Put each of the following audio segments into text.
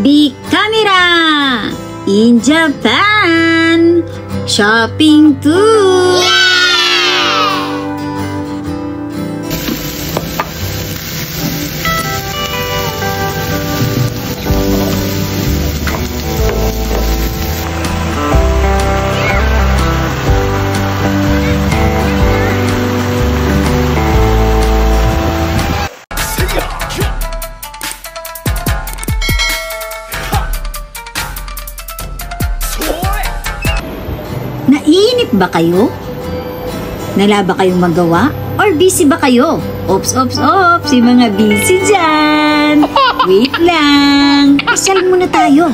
Big Camera in Japan shopping tour. Naiinip ba kayo? Wala ba kayong magawa? Or busy ba kayo? Ops! Yung mga busy dyan! Wait lang! Pasyal muna tayo!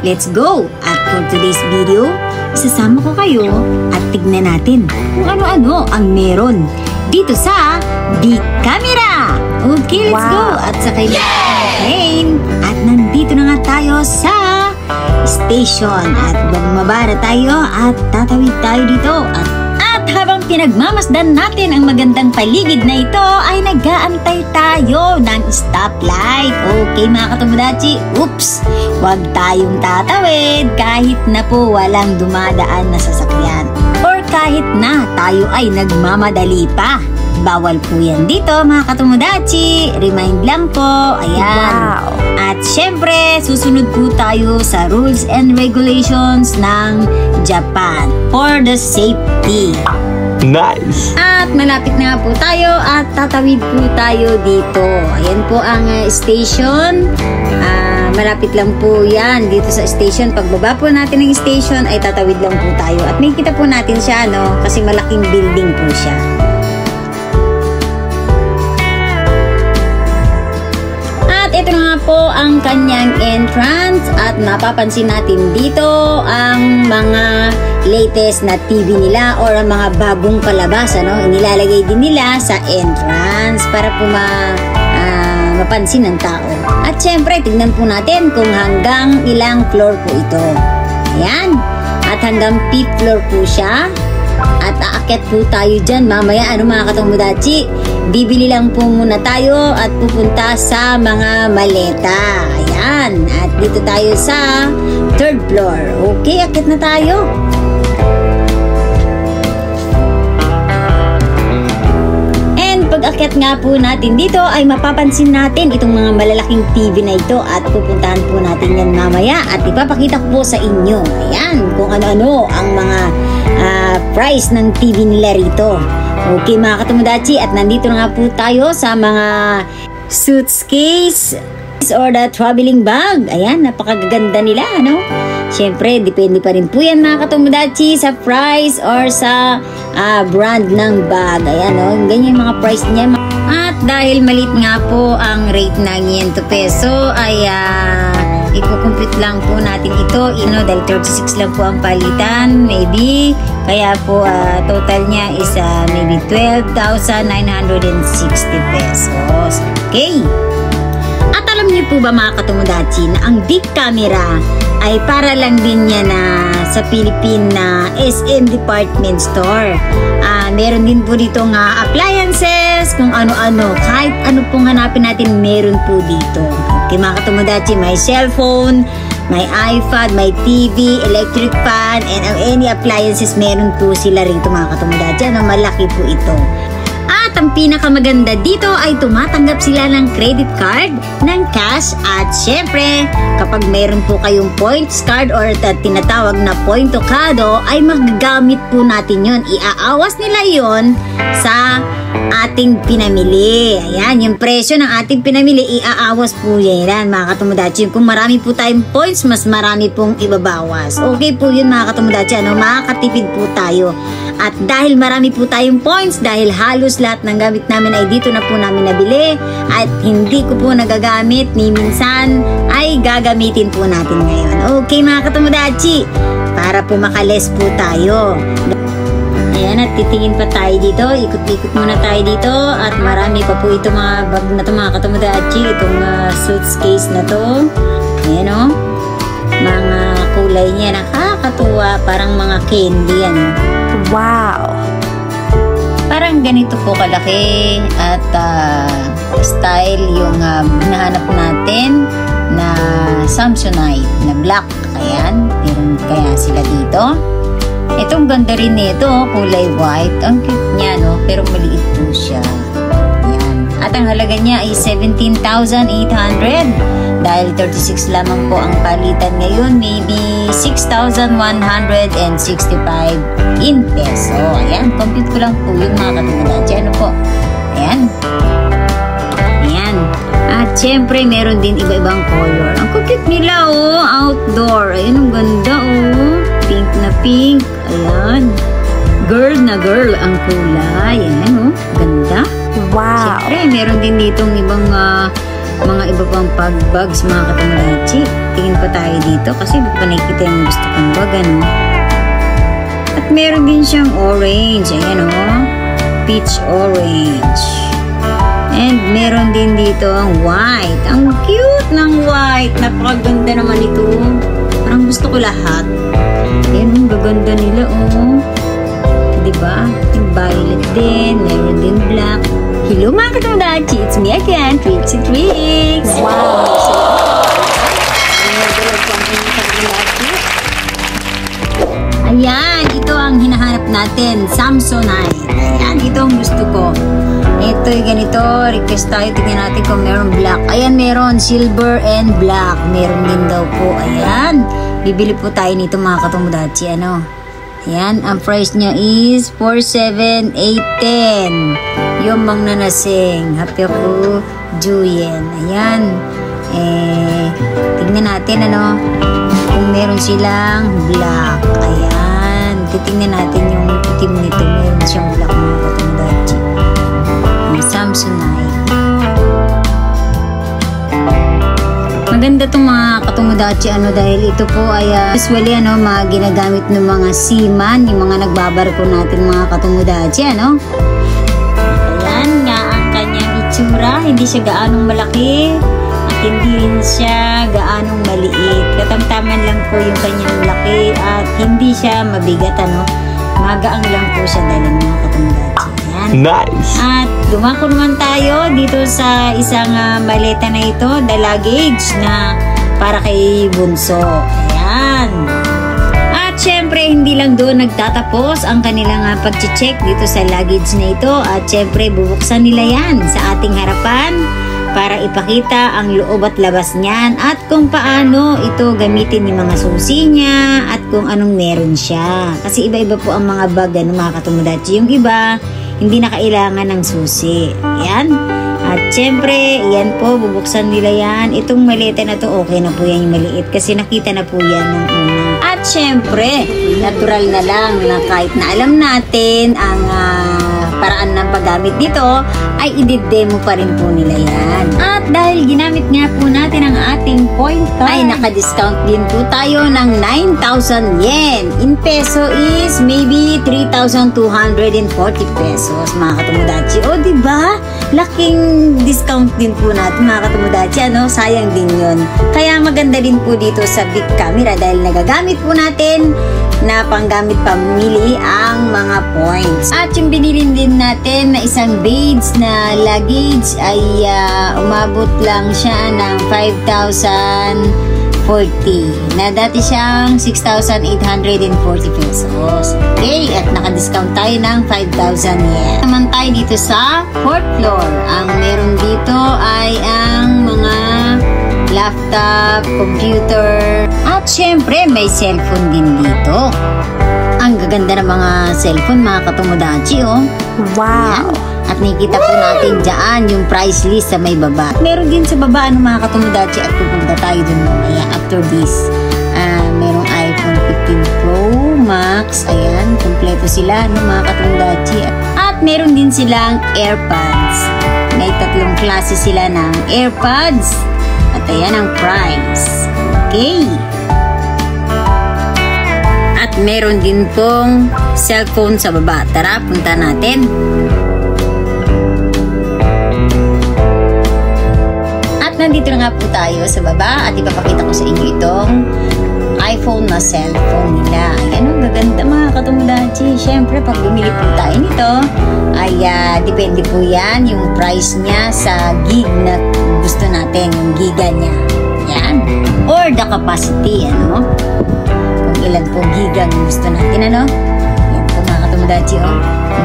Let's go! At for today's video, isasama ko kayo at tignan natin kung ano-ano ang meron dito sa Big Camera! Okay, let's go! At sa kailangan at nandito na nga tayo sa station at bumaba na tayo at tatawid tayo dito at habang pinagmamasdan natin ang magandang paligid na ito ay nag-aantay tayo ng stoplight. Okay mga katomodachi, oops, huwag tayong tatawid kahit na po walang dumadaan na sasakyan or kahit na tayo ay nagmamadali pa. Bawal po yan dito mga katomodachi. Remind lang po. Ayan. Wow. At syempre, susunod po tayo sa rules and regulations ng Japan for the safety. Nice! At malapit na po tayo at tatawid po tayo dito. Ayan po ang station. Malapit lang po yan dito sa station. Pagbaba po natin ng station ay tatawid lang po tayo. At may kita po natin siya, no? Kasi malaking building po siya. Ito na nga po ang kanyang entrance at mapapansin natin dito ang mga latest na TV nila or ang mga bagong palabas, ano? Inilalagay din nila sa entrance para po mapansin ng tao. At syempre, tignan po natin kung hanggang ilang floor po ito. Ayan. At hanggang 5th floor po siya. At aakyat po tayo dyan mamaya, mga katomodachi. Bibili lang po muna tayo at pupunta sa mga maleta. Ayan. At dito tayo sa 3rd floor. Okay, akyat na tayo. And pag akyat nga po natin dito ay mapapansin natin itong mga malalaking TV na ito at pupuntahan po natin yan mamaya at ipapakita ko po sa inyo. Ayan, kung ano-ano ang mga price ng TV nila rito. Okay mga katomodachi, at nandito na nga po tayo sa mga suitcase or the traveling bag. Ayan, napakaganda nila, ano? Siyempre, depende pa rin po yan mga katomodachi sa price or sa brand ng bag. Ayan, no? Ganyan mga price niya. At dahil maliit nga po ang rate ng yen to peso, ay ikukumpute lang po natin ito, dahil 36 lang po ang palitan, maybe. Kaya po, total niya is maybe 12,960 pesos. Okay. At alam niyo po ba mga katomodachi na ang Big Camera ay para lang din niya na sa Philippine na SM department store. Meron din po dito nga appliances, kung ano-ano. Kahit ano pong hanapin natin, meron po dito. Okay mga katomodachi, may cellphone, may iPad, may TV, electric fan, and any appliances meron po sila rito mga katomodachi. Malaki po ito. At ang pinakamaganda dito ay tumatanggap sila ng credit card, ng cash, at syempre, kapag mayroon po kayong points card or tinatawag na pointokado, ay magagamit po natin yon. Iaawas nila yon sa ating pinamili. Ayan, yung presyo ng ating pinamili, iaawas po yan mga katomodachi. Kung marami po tayong points, mas marami pong ibabawas. Okay po yun mga katomodachi, makakatipid po tayo. At dahil marami po tayong points, dahil halos lahat ng gamit namin ay dito na po namin nabili at hindi ko po nagagamit ni minsan, ay gagamitin po natin ngayon. Okay mga katomodachi, para po makales po tayo. Ayan, at titingin pa tayo dito, ikot-ikot muna tayo dito at marami pa po ito mga bag na ito mga katomodachi, itong suitcase na to. Ayan o, mga kulay niya nakakatuwa, parang mga candy yan. Wow! Parang ganito po kalaki at style yung hinahanap natin na Samsonite na black. Ayan, meron kaya sila dito. Itong ganda rin nito, kulay white. Ang cute niya, no? Pero maliit po siya. Ayan. At ang halaga niya ay 17,800. Dahil 36 lamang po ang palitan ngayon, maybe 6,165 in peso. Ayan, compute ko lang po yung mga katulad. Ano po? Ayan. Ayan. At syempre, meron din iba-ibang color. Ang cute nila, oh. Outdoor. Ayan, ang ganda, oh. Pink na pink. Ayan. Girl na girl ang kulay. Ayan, oh. Ganda. Wow. Syempre, meron din ditong ibang mga iba pang pag-bags, mga katamalachi. Tingin pa tayo dito kasi di pa nakikita yung gusto kong bag, ano. At meron din siyang orange. Ayan, oh. Peach orange. And meron din dito ang white. Ang cute ng white. Napakaganda naman ito. Parang gusto ko lahat. Ayan, ang gaganda nila, oh. Diba? Yung violet din. Meron din black. Hello mga katawadachi, it's me again, Trixie Trix! Wow! Ayan, ito ang hinahanap natin, Samsonite. Ayan, ito ang gusto ko. Ito yung ganito, request tayo, tingnan natin kung meron black. Ayan, meron silver and black. Meron din daw po, ayan. Bibili po tayo nito mga katawadachi, ano. Ayan, ang price niya is 47,810. Yung mang nanasing. Happy ako, Juyen. Ayan. Tingnan natin, ano, kung meron silang black. Ayan. Titingnan natin yung itim nito. Meron siyang black, mga katungdachi. Yung Samsonite. Maganda itong mga katumudachi, ano, dahil ito po ay usually, ano, mga ginagamit ng mga seaman, yung mga nagbabarko natin, mga katumudachi, ano. Ayan nga ang kanyang itsura, hindi siya gaanong malaki at hindi rin siya gaanong maliit. Katamtaman lang po yung kanyang laki at hindi siya mabigat, ano. Magaang lang po siya dahil mga katumudachi. Nice! At dumako naman tayo dito sa isang maleta na ito, the luggage na para kay Bunso. Ayan. At syempre, hindi lang doon nagtatapos ang kanilang pag-check dito sa luggage na ito. At syempre, bubuksan nila yan sa ating harapan para ipakita ang loob at labas niyan at kung paano ito gamitin yung mga susi niya at kung anong meron siya. Kasi iba-iba po ang mga bag, ano, mga katumudachi. Yung iba, hindi na kailangan ng susi. Yan. At syempre, yan po, bubuksan nila yan. Itong maleta na to, okay na po yan yung maliit kasi nakita na po yan ng una. At syempre, natural na lang na kahit na alam natin ang paraan ng paggamit nito, ay i-demo pa rin po nila yan. At dahil ginamit nga po natin ang ating point card, ay naka-discount din po tayo ng 9,000 yen. In peso is maybe 3,240 pesos, mga katumudachi. O, diba? Laking discount din po natin, mga katumudachi. Ano? Sayang din yun. Kaya maganda din po dito sa big camera dahil nagagamit po natin na panggamit pamili ang mga points. At yung binili din natin na isang beads na luggage ay umabot lang siya ng 5,040 na dati siyang 6,840 pesos. Okay, at naka-discount tayo ng 5,000 yen. Naman tayo dito sa 4th floor. Ang meron dito ay ang mga laptop, computer, at syempre may cellphone din dito. Ang gaganda ng mga cellphone, mga katumudachi, oh. Wow! Ayan. At nakikita po natin dyan yung price list sa may baba. Meron din sa baba, ano, mga katumudachi, at pupunta tayo dun mamaya after this. Merong iPhone 15 Pro Max. Ayan, kompleto sila, ano, mga katumudachi. At meron din silang AirPods. May 3 klase sila ng AirPods. At ayan ang price. Okay. At meron din pong cellphone sa baba. Tara, punta natin. At nandito na nga po tayo sa baba at ipapakita ko sa inyo itong iPhone na cellphone nila. Ayan, ang gaganda, mga katumudachi. Siyempre, pag bumili po tayo nito, ay depende po yan yung price niya sa gig na gusto natin, yung giga niya. Yan. Ayan. Or the capacity, ano? Kung ilan po giga ang gusto natin, ano? Ayan po mga katomodachi, oh.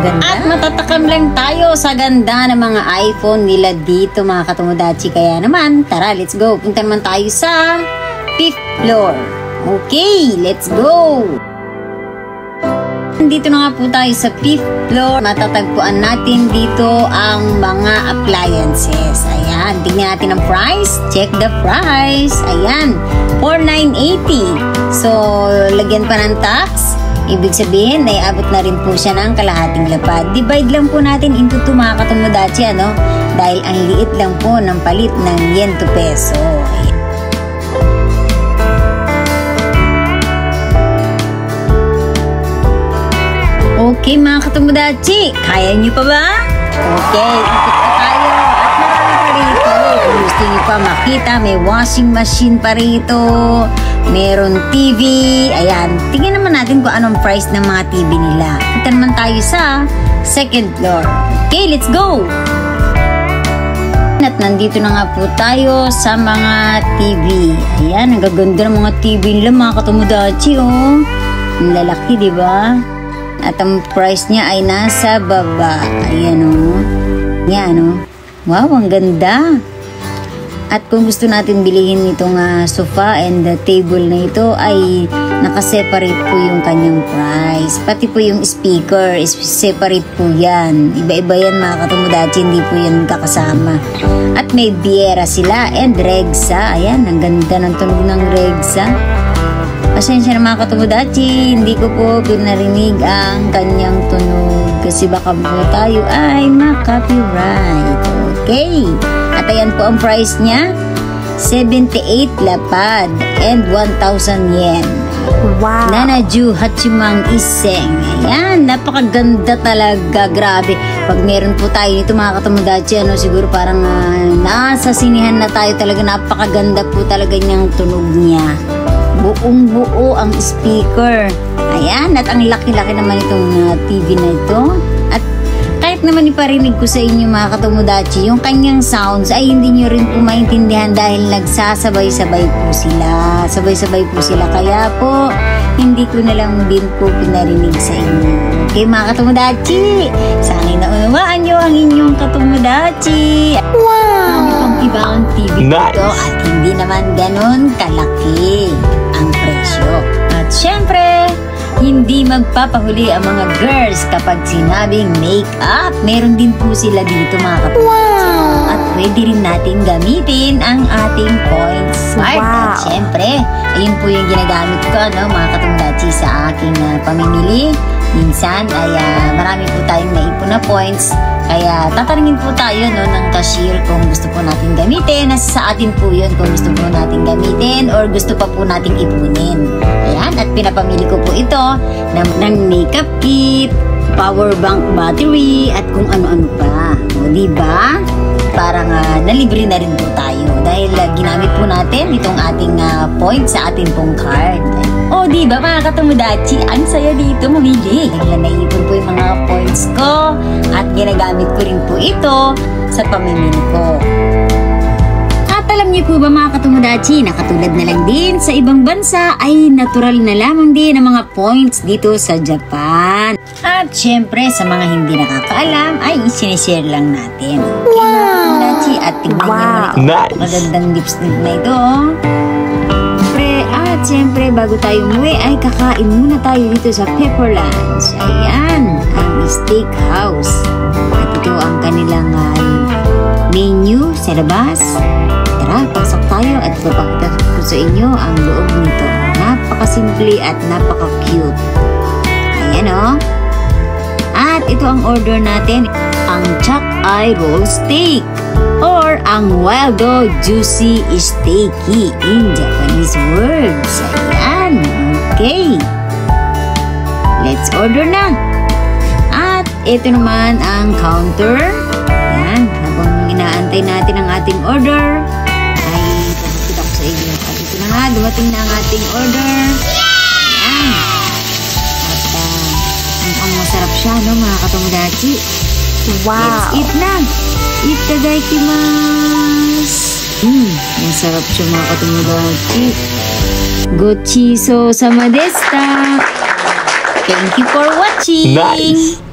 Ganda. At matatakam lang tayo sa ganda ng mga iPhone nila dito mga katomodachi. Kaya naman, tara, let's go. Punta naman tayo sa 5th floor. Okay, let's go. Dito na nga po tayo sa 5th floor. Matatagpuan natin dito ang mga appliances. Ayan, tingnan natin ang price. Check the price. Ayan, 4,980. So, lagyan pa ng tax. Ibig sabihin, naiabot na rin po siya ng kalahating lapad. Divide lang po natin into 2 mga katomodachi, ano? Dahil ang liit lang po ng palit ng yen to peso. Okay mga katomodachi, kaya nyo pa ba? Okay, ikot pa tayo. At marami pa rito. Kung gusto nyo pa makita, may washing machine pa rito. Meron TV. Ayan, tingnan naman natin kung anong price ng mga TV nila. Punta naman tayo sa 2nd floor. Okay, let's go! At nandito na nga po tayo sa mga TV. Ayan, ang gaganda ng mga TV nila mga katomodachi, oh. Ang lalaki, di ba? At ang price niya ay nasa baba. Ayan, oh. Yan, oh. Wow, ang ganda. At kung gusto natin bilihin itong sofa and the table na ito ay nakaseparate po yung kanyang price. Pati po yung speaker, separate po yan. Iba-iba yan mga katomodachi, hindi po yan kakasama. At may Viera sila and Regsa. Ayan, ang ganda ng tunog ng Regsa. Pasensya na mga katomodachi, hindi ko po pinarinig ang kanyang tunog kasi baka po tayo ay ma-copyright. Okay. At ayan po ang price niya, 78 lapad and 1,000 yen. Wow. Nanaju Hachimang Iseng. Ayan, napakaganda talaga. Grabe. Pag meron po tayo nito mga katomodachi, ano, siguro parang nasa sinihan na tayo talaga. Napakaganda po talaga niyang tunog niya. Buong buo ang speaker. Ayan, at ang laki-laki naman itong TV na ito. At kahit naman iparinig ko sa inyo mga katomodachi, yung kanyang sounds ay hindi nyo rin po maintindihan dahil nagsasabay-sabay po sila. Sabay-sabay po sila. Kaya po, hindi ko na lang din po pinarinig sa inyo. Okay mga katomodachi, sana'y naunawaan nyo ang inyong katomodachi. Wow! Ang iba ang TV nice. Ito at hindi naman ganon kalaki ang presyo. At syempre, hindi magpapahuli ang mga girls kapag sinabing make-up. Meron din po sila dito mga katomodachi. Wow! At pwede rin natin gamitin ang ating points card. Wow! At syempre, ayun po yung ginagamit ko, ano, mga katomodachi sa aking pamimili. Minsan ay marami po tayong naipon na points. Kaya tatanungin po tayo, no, ng cashier kung gusto po natin gamitin. Nasa sa atin po yun kung gusto po natin gamitin or gusto pa po nating ipunin. Ayan, at pinapamili ko po ito ng makeup kit, power bank battery, at kung ano-ano pa. O, diba? Parang nalibre na rin po tayo dahil ginamit po natin itong ating point sa ating pong card. O, diba mga katomodachi, ang saya dito mamili. Dahil naipon po yung mga points ko at ginagamit ko rin po ito sa pamimili ko. At alam niyo po ba mga katomodachi, na katulad na lang din sa ibang bansa ay natural na lamang din ang mga points dito sa Japan. At syempre sa mga hindi nakakaalam ay isinishare lang natin. Okay, mga katomodachi, at tingnan niyo muna ito. Nice. Magandang lipstick na ito. At syempre, bago tayo umuwi ay kakain muna tayo dito sa Pepperlands. Ayan, ang steakhouse. At ito ang kanilang menu sa labas. Tara, pasok tayo at papakita ko sa inyo ang loob nito. Napakasimple at napaka-cute. Ayan, oh. At ito ang order natin, ang Chuck Eye Roll Steak or ang Wildo Juicy Steaky in Japanese words. Ayan, okay. Let's order na. At ito naman ang counter. Ayan, habang inaantay natin ang ating order, ay papakita ko sa inyo. At ito na nga, dumating na ang ating order. Ayan. At ang masarap siya, no, mga katomodachi. Wow! Let's eat na! Itadakimasu! Masarap siya mga katomodachi. Gochiso sama desta. Thank you for watching. Nice.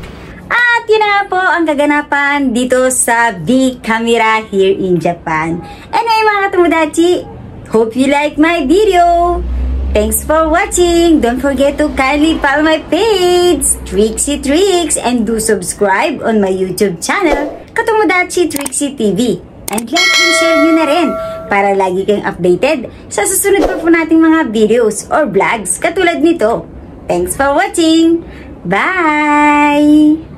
At yun na po ang kaganapan dito sa Big Camera here in Japan. Anyway mga katomodachi, hope you like my video. Thanks for watching. Don't forget to kindly follow my page, Trixie Tricks, and do subscribe on my YouTube channel, Katomodachi Trixie TV. And like and share nyo na rin para lagi kayong updated sa susunod pa po nating mga videos or vlogs katulad nito. Thanks for watching. Bye!